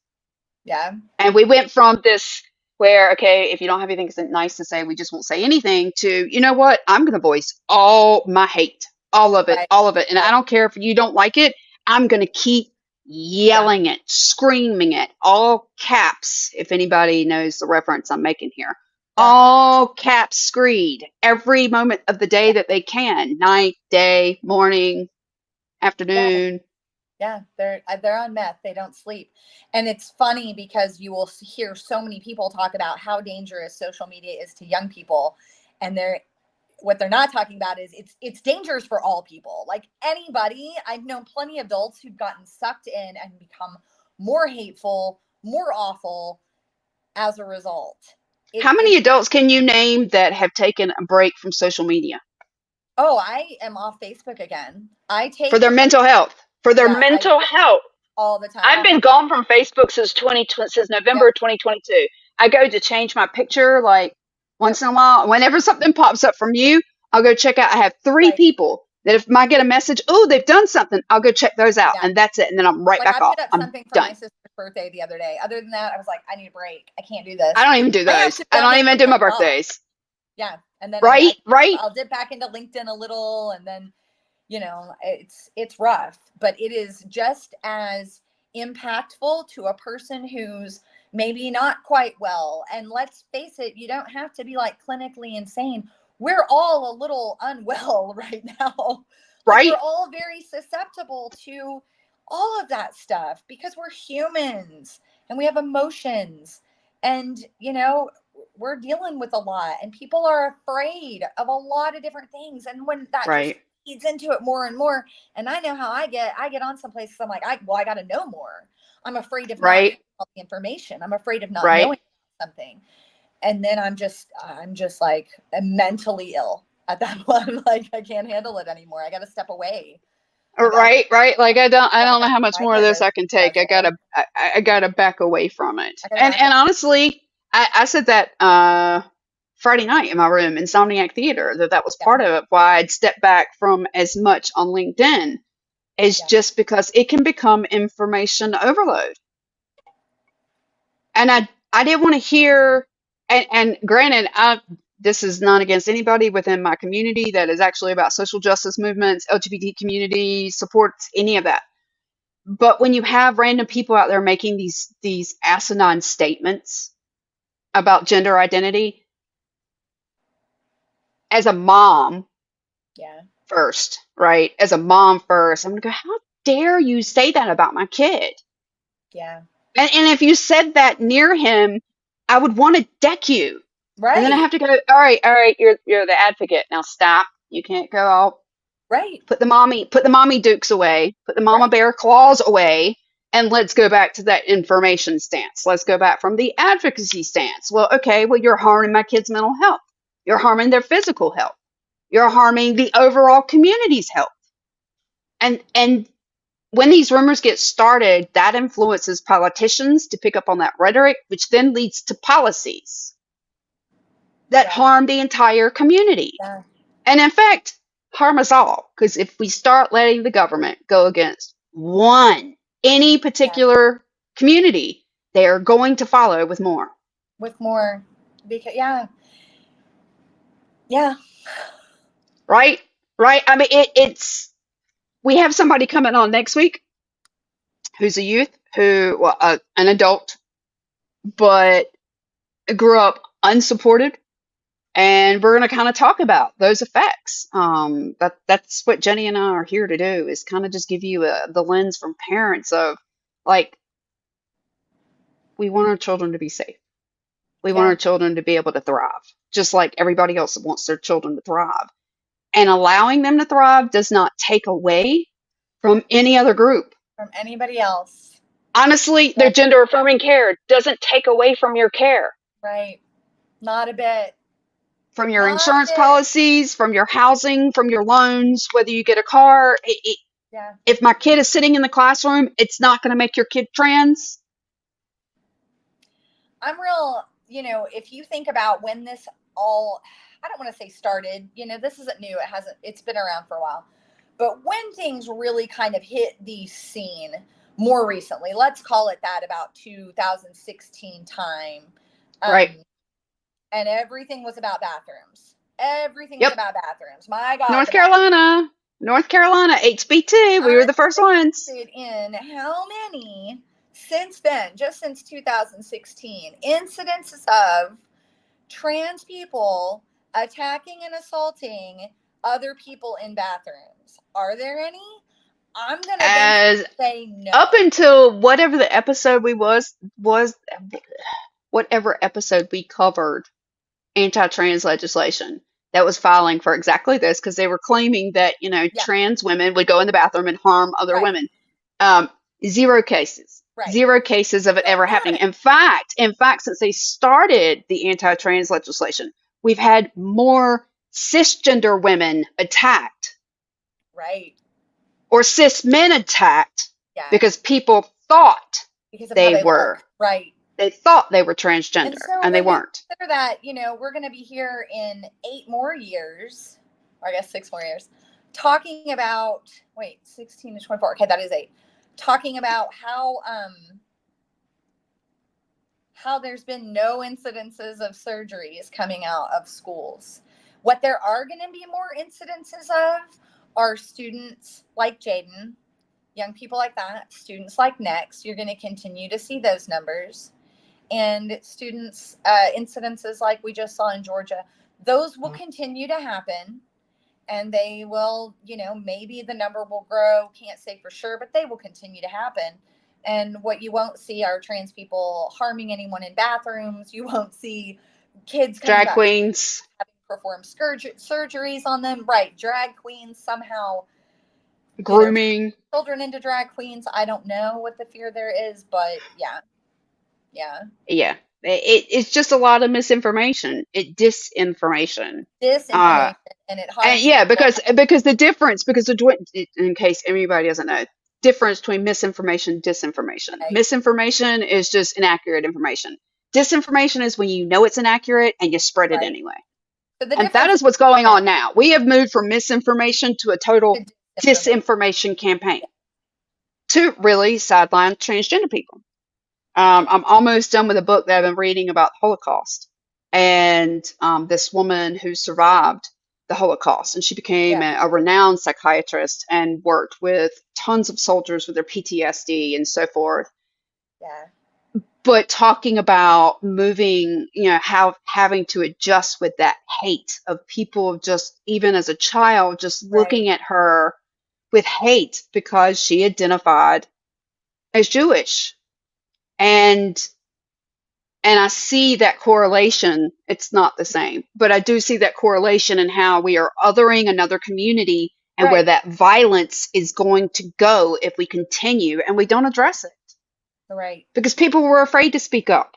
Yeah. And we went from this where, okay, if you don't have anything nice to say, we just won't say anything, to, you know what, I'm going to voice all my hate, all of it, Right. all of it. And I Right. don't care if you don't like it, I'm going to keep Yeah. yelling it, screaming it, all caps, if anybody knows the reference I'm making here. Yeah. All caps screed every moment of the day Yeah. that they can, night, day, morning, Yeah. afternoon. Yeah, they're on meth. They don't sleep. And it's funny because you will hear so many people talk about how dangerous social media is to young people, and what they're not talking about is it's dangerous for all people. Like anybody, I've known plenty of adults who've gotten sucked in and become more hateful, more awful as a result. How It many adults can you name that have taken a break from social media? Oh, I am off Facebook again. I For take their mental health. For their Yeah, I mental health. all the I've time. been gone from Facebook since Yep. November 2022. I go to change my picture like once Yep. in a while. Whenever something pops up from you, I'll go check out. I have three Right. people that if I get a message, oh, they've done something, I'll go check those out. Yeah. And that's it. And then I'm right Like back I off. put up I'm something for my done. sister's birthday the other day. Other than that, I was like, I need a break. I can't do I this. don't even do I have those. to I don't download even do my something else. birthdays. Yeah. And then Right? Right? I'll dip back into LinkedIn a little, and then it's rough, but it is just as impactful to a person who's maybe not quite well. And let's face it, you don't have to be like clinically insane. We're all a little unwell right now. Like we're Right? all very susceptible to all of that stuff because we're humans and we have emotions, and we're dealing with a lot, and people are afraid of a lot of different things. And when that just Right. feeds into it more and more, and I know how I get on some places, I'm like, I got to know more. I'm afraid of not Right? getting all the information. I'm afraid of not Right? knowing something. And then I'm just like, I'm mentally ill at that point. I'm like, I can't handle it anymore. I got to step away. Like Right, right. Like I I don't got know to how much my more of this therapist I can the take. other day. I gotta back away from it. I got to And back and away. honestly, I said that Friday night in my room, Insomniac Theater, that was Yeah. part of it why I'd step back from as much on LinkedIn, is Yeah. just because it can become information overload. And I didn't want to hear, and granted, this is not against anybody within my community that is actually about social justice movements, LGBT community, supports any of that. But when you have random people out there making these asinine statements about gender identity, as a mom Yeah. first, right? As a mom first, I'm gonna go, how dare you say that about my kid? Yeah. And if you said that near him, I would want to deck you. And then I Right. have to go, all right, you're the advocate. Now stop. You can't go all Right. put the mommy dukes away, put the mama Right. bear claws away, and let's go back to that information stance. Let's go back from the advocacy stance. Well, okay, well, you're harming my kids' mental health. You're harming their physical health. You're harming the overall community's health. And when these rumors get started, that influences politicians to pick up on that rhetoric, which then leads to policies that Yeah. harm the entire community. Yeah. And in fact, harm us all. Because if we start letting the government go against any Yeah. particular community, they are going to follow with more. With more. Because yeah. Right? Right? I mean, we have somebody coming on next week who's a youth, well, an adult, but grew up unsupported. And we're going to kind of talk about those effects. That's what Jenny and I are here to do, is kind of just give you the lens from parents of, like, we want our children to be safe. We want Yeah. our children to be able to thrive, just like everybody else wants their children to thrive. And allowing them to thrive does not take away from any other group. From anybody else. Honestly, their Right. gender affirming care doesn't take away from your care, Right. Not a bit. from your Not a insurance bit. policies, from your housing, from your loans, whether you get a car. Yeah. If my kid is sitting in the classroom, it's not going to make your kid trans. I'm real, if you think about when this all, I don't want to say started, this isn't new. It's been around for a while. But when things really kind of hit the scene more recently, let's call it that, about 2016 time, Right. and everything was about bathrooms. Everything was Yep. about bathrooms. My God, North the bathroom. Carolina. North Carolina, HB2. We were I'm the first ones. interested in how many, since then, just since 2016, incidences of trans people attacking and assaulting other people in bathrooms. Are there any? I'm going to venture As to say up no. until whatever the episode was whatever episode we covered anti-trans legislation that was filing for exactly this, because they were claiming that, Yeah, trans women would go in the bathroom and harm other right, women. Um, zero cases. right. Zero cases of it But ever happening. none. In fact, since they started the anti-trans legislation, we've had more cisgender women attacked, Right. or cis men attacked, Yeah. because people thought Because of how they they were. look. Right. They thought they were And transgender, so and they when you weren't. consider that, we're going to be here in 8 more years, or I guess 6 more years, talking about, 16 to 24. Okay, that is 8. Talking about how there's been no incidences of surgeries coming out of schools. What there are going to be more incidences of are students like Jaden, young people like that, students like Next. You're going to continue to see those numbers. And students, incidences like we just saw in Georgia, those will continue to happen. And they will, maybe the number will grow. Can't say for sure, but they will continue to happen. And what you won't see are trans people harming anyone in bathrooms. You won't see kids coming Drag back queens. having performed surgeries on them. Right. Drag queens somehow, Grooming. children into drag queens. I don't know what the fear there is, but yeah. Yeah. Yeah. It's just a lot of misinformation. Disinformation. Disinformation, and it And harms yeah, people. because the difference, because in case anybody doesn't know, difference between misinformation and disinformation. Right. Misinformation is just inaccurate information. Disinformation is when you know it's inaccurate and you spread it Right. anyway. So the And that difference is is what's going on now. We have moved from misinformation to a total the disinformation. disinformation campaign to really sideline transgender people. I'm almost done with a book that I've been reading about the Holocaust, and this woman who survived the Holocaust, and she became Yeah. a renowned psychiatrist and worked with tons of soldiers with their PTSD and so forth. Yeah. But talking about moving, how having to adjust with that hate of people, just even as a child, just Right. looking at her with hate because she identified as Jewish. And I see that correlation. It's not the same, but I do see that correlation in how we are othering another community, and where Right. that violence is going to go if we continue and we don't address it, Right. because people were afraid to speak up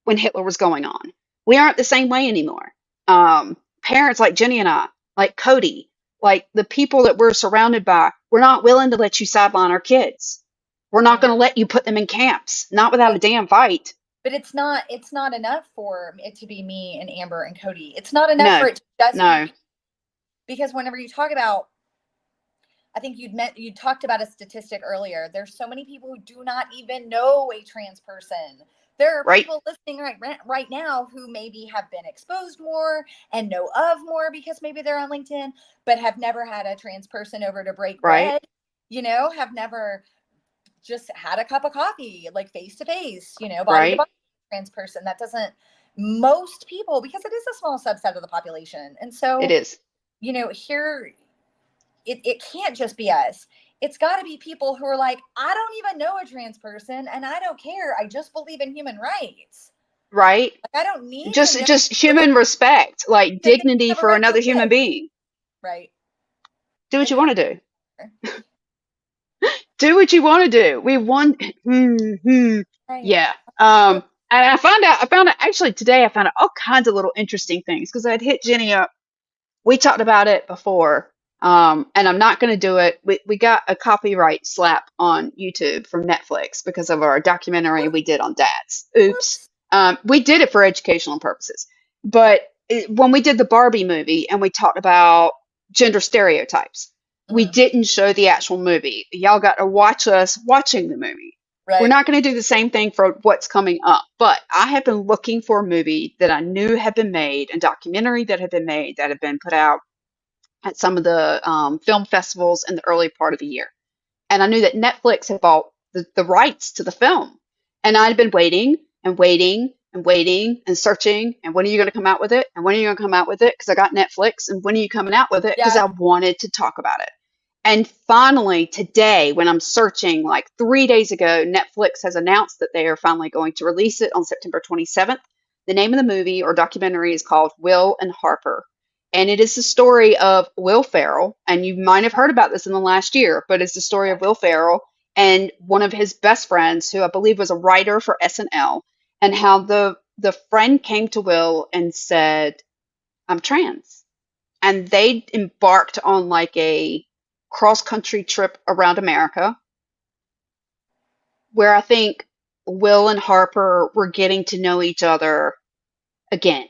when Hitler was going on. We aren't the same way anymore. Parents like Jenny and I, like Cody, like the people that we're surrounded by, we're not willing to let you sideline our kids. We're not going to let you put them in camps, not without a But damn fight. it's not enough for it to be me and Amber and Cody. It's not enough No, for it to just be no. me. Because whenever you talk about, I think you talked about a statistic earlier. There's so many people who do not even know a trans person. There are Right. people listening right now who maybe have been exposed more and know of more because maybe they're on LinkedIn, but have never had a trans person over to break Right. bread, have never just had a cup of coffee, like face to face, body to Right. body trans person. That doesn't, most people, because it is a small subset of the population. And It so, is. here, it can't just be us. It's got to be people who are like, I don't even know a trans person and I don't care. I just believe in human rights. Right. Like, I don't need to know Just human respect, like that they dignity have a for right to another human live. being. Right. Do what They you have. want to do. Do what you want to do. We want, Right. yeah. Well, And I found out actually today, I found out all kinds of little interesting things because I'd hit Jenny up. We talked about it before. And I'm not going to do it. We got a copyright slap on YouTube from Netflix because of our documentary we did on dads. Oops. whoops. We did it for educational purposes. But when we did the Barbie movie and we talked about gender stereotypes, we Mhm. didn't show the actual movie. Y'all got to watch us watching the movie. We're Right. not going to do the same thing for what's coming up, but I have been looking for a movie that I knew had been made, a documentary that had been made, that had been put out at some of the film festivals in the early part of the year. And I knew that Netflix had bought the rights to the film. And I'd been waiting and waiting and waiting and searching. And when are you going to come out with it? And when are you going to come out with it? Because I got Netflix. And when are you coming out with it? Because Yeah. I wanted to talk about it. And finally, today, when I'm searching, like 3 days ago, Netflix has announced that they are finally going to release it on September 27th. The name of the movie or documentary is called Will and Harper. And it is the story of Will Ferrell. And you might have heard about this in the last year, but it's the story of Will Ferrell and one of his best friends, who I believe was a writer for SNL, and how the friend came to Will and said, I'm trans. And they embarked on like a cross country trip around America where I think Will and Harper were getting to know each other again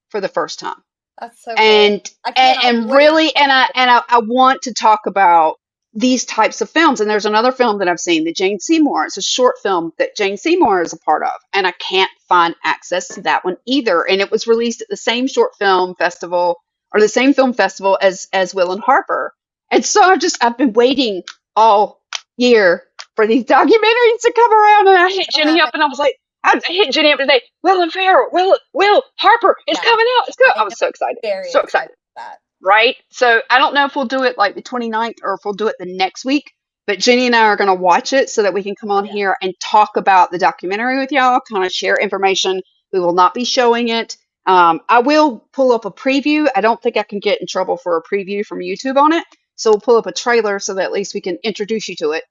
for the first time. That's so cool. And I cannot wait. really I want to talk about these types of films. And there's another film that I've seen, the Jane Seymour. It's a short film that Jane Seymour is a part of, and I can't find access to that one either. And it was released at the same short film festival or the same film festival as Will and Harper. And so I've been waiting all year for these documentaries to come around, and I hit It'll Jenny up happen. and I was like, I hit Jenny up today. Will and Farrell, Will Harper, it's Yeah. coming out. It's good. I I am was so excited. very So excited excited. for that. Right? So I don't know if we'll do it like the 29th or if we'll do it the next week, but Jenny and I are going to watch it so that we can come Oh on yeah. here and talk about the documentary with y'all, kind of share information. We will not be showing it. I will pull up a preview. I don't think I can get in trouble for a preview from YouTube on it. So we'll pull up a trailer so that at least we can introduce you to it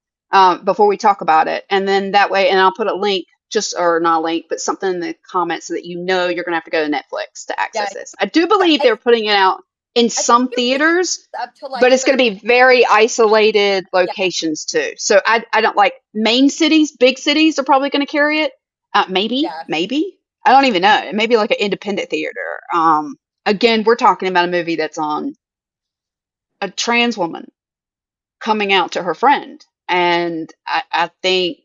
before we talk about it. And then that way, and I'll put a link, just or not a link, but something in the comments so that you know you're going to have to go to Netflix to Yeah. access this. I do Yeah. believe they're putting it out in I think some you can theaters, up to but like it's going to 30. be very isolated Yeah. locations too. So I don't like main cities, big cities are probably going to carry it. Yeah. Maybe. I don't even know. Maybe like an independent theater. Again, we're talking about a movie that's on a trans woman coming out to her friend. And I think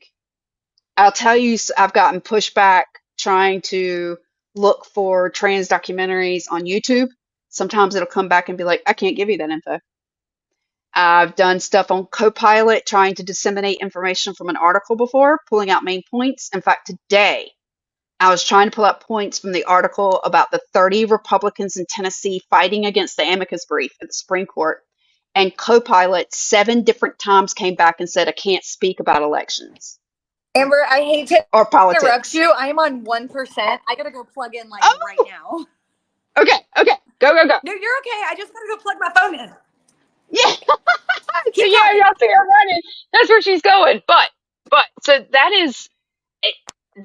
I'll tell you, I've gotten pushback trying to look for trans documentaries on YouTube. Sometimes it'll come back and be like, I can't give you that info. I've done stuff on Copilot trying to disseminate information from an article before, pulling out main points. In fact, today I was trying to pull out points from the article about the 30 Republicans in Tennessee fighting against the amicus brief at the Supreme Court. And Copilot 7 different times came back and said, I can't speak about elections Amber, I hate to or interrupt politics. you. I'm on 1%. I gotta go plug in like right Oh, now. okay, okay. Go. No, you're okay. I just gotta go plug my phone in. Yeah. So Keep yeah, talking. y'all see her running. That's where she's going. But so that is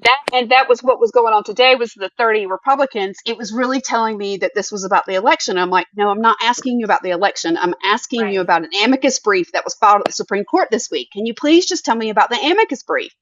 that, and that was what was going on today was the 30 Republicans. It was really telling me that this was about the election. I'm like, no, I'm not asking you about the election. I'm asking you Right. about an amicus brief that was filed at the Supreme Court this week. Can you please just tell me about the amicus brief?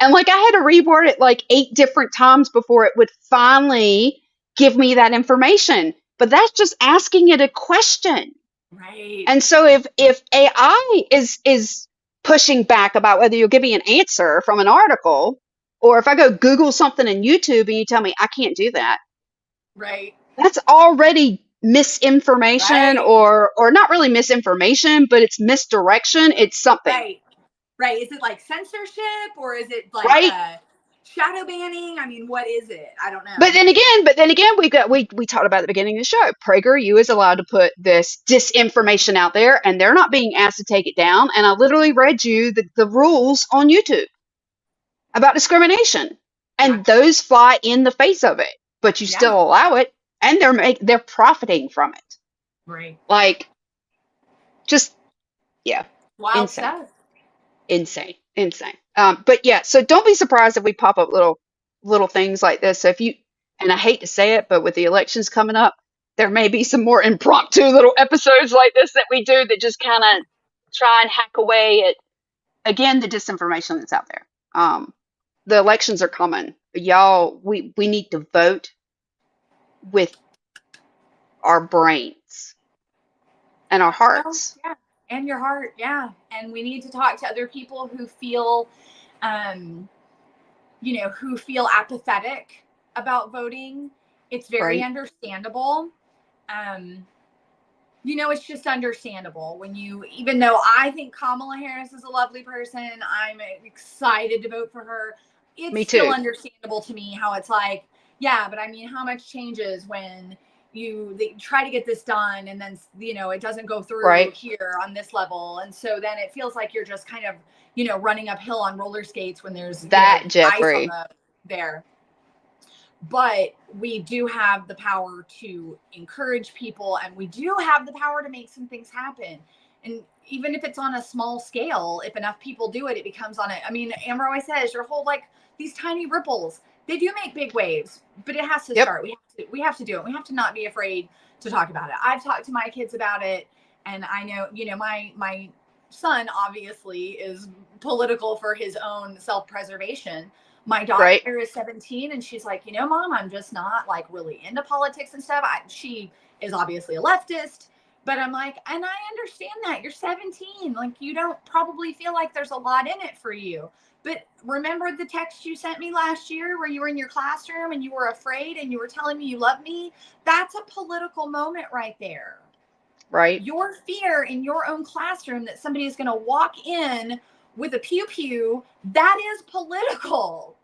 And like I had to reword it like 8 different times before it would finally give me that information. But that's just asking it a question. Right. And so if AI is pushing back about whether you'll give me an answer from an article, Or if I go Google something in YouTube and you tell me I can't do that, Right. that's already misinformation, Right. or not really misinformation, but it's misdirection. It's something, Right. Right. Is it like censorship or is it like right? shadow banning? I mean, what is it? I don't But know. then again, we talked about at the beginning of the show. PragerU is allowed to put this disinformation out there, and they're not being asked to take it down. And I literally read you the rules on YouTube about discrimination, Yeah. and those fly in the face of it. But you Yeah. still allow it, and they're profiting from it. Right. Like, just, yeah, Wild insane, stuff. insane, insane. But yeah, so don't be surprised if we pop up little things like this. So if you, and I hate to say it, but with the elections coming up, there may be some more impromptu little episodes like this that we do that just kind of try and hack away at, again, the disinformation that's out there. The elections are coming, y'all. We need to vote with our brains and our Well, hearts. yeah. And your heart. Yeah. And we need to talk to other people who feel, um, who feel apathetic about voting. It's very Right? understandable. Um, it's just understandable when even though I think Kamala Harris is a lovely person, I'm excited to vote for her. It's Me still too. understandable to me how it's like, yeah, but I mean, how much changes when they try to get this done and then, it doesn't go through Right? here on this level. And so then it feels like you're just kind of, running uphill on roller skates when there's, That, ice on Jeffrey. the there. But we do have the power to encourage people and we do have the power to make some things happen. And even if it's on a small scale, if enough people do it, it becomes I mean, Amber always says your whole, like, these tiny ripples, they do make big waves, but it has to Yep. start. We have to do it. We have to not be afraid to talk about it. I've talked to my kids about it, and I know, my son obviously is political for his own self-preservation. My Right? daughter is 17 and she's like, Mom, I'm just not like really into politics and stuff. She is obviously a leftist, but I'm like, and I understand that you're 17. Like, you don't probably feel like there's a lot in it for you. But remember the text you sent me last year where you were in your classroom and you were afraid and you were telling me you love me? That's a political moment right there. Right? Your fear in your own classroom that somebody is going to walk in with a pew pew, that is political.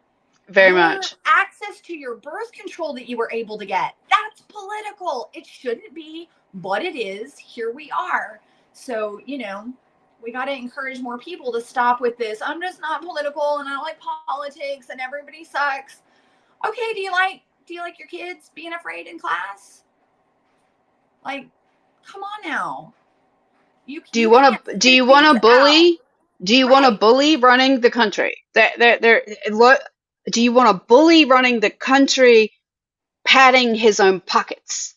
Very Your much. access to your birth control that you were able to get, that's political. It shouldn't be, but it is. Here we are. So, we got to encourage more people to stop with this. I'm just not political and I don't like politics and everybody sucks. Okay, do you like your kids being afraid in class? Like, come on now. You can't Do sit you want these to out. bully? Do you want a Right. bully running the country? Look, do you want a bully running the country, padding his own pockets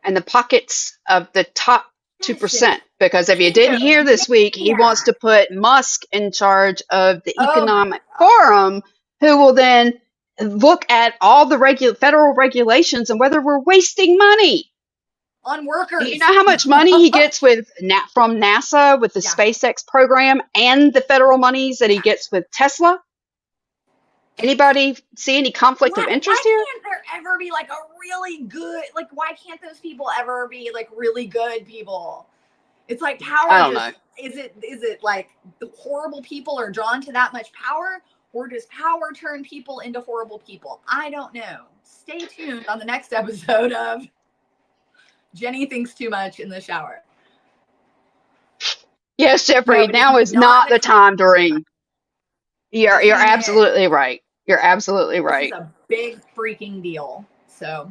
and the pockets of the top Listen, 2%? Because if you he didn't goes hear this week, he wants maniac. to put Musk in charge of the Oh my economic God. forum, who will then look at all the federal regulations and whether we're wasting money. On Do you workers. know how much money he gets from NASA with the Yeah. SpaceX program and the federal monies that he Yeah. gets with Tesla? Anybody see any conflict of Why interest here? can't there ever be like a really good, like, why can't those people ever be like really good people? It's like I power don't know. just, is it like the horrible people are drawn to that much power, or does power turn people into horrible people? I don't know. Stay tuned on the next episode of Jenny Thinks Too Much in the Shower. Yes, No, Jeffrey, it is now is not not the the time. time to ring. You're Listen in. absolutely right. You're absolutely This is right. a big freaking deal. So,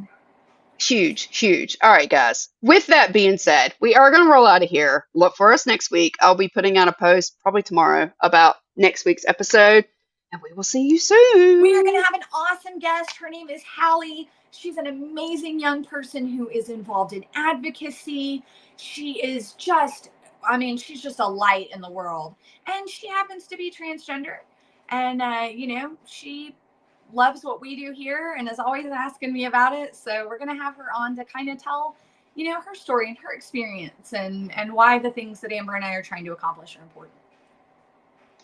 Huge, huge. All right, guys. With that being said, we are going to roll out of here. Look for us next week. I'll be putting out a post probably tomorrow about next week's episode, and we will see you we are going soon. to have an awesome guest. Her name is Hallie. She's an amazing young person who is involved in advocacy. She is just, I mean, she's just a light in the world. And she happens to be transgender. And, she loves what we do here and is always asking me about it. So we're going to have her on to kind of tell, her story and her experience and why the things that Amber and I are trying to accomplish are important.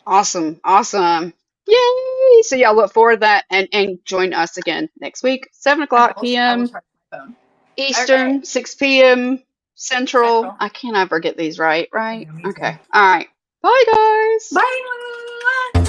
Awesome. Awesome. Yay! So y'all look forward to that and join us again next week, 7 And o'clock I will p.m. charge my phone. Okay. Eastern, 6 p.m. Central. Central. I can't ever get these right, I right? know, me too. Okay. All right. Bye, guys. Bye.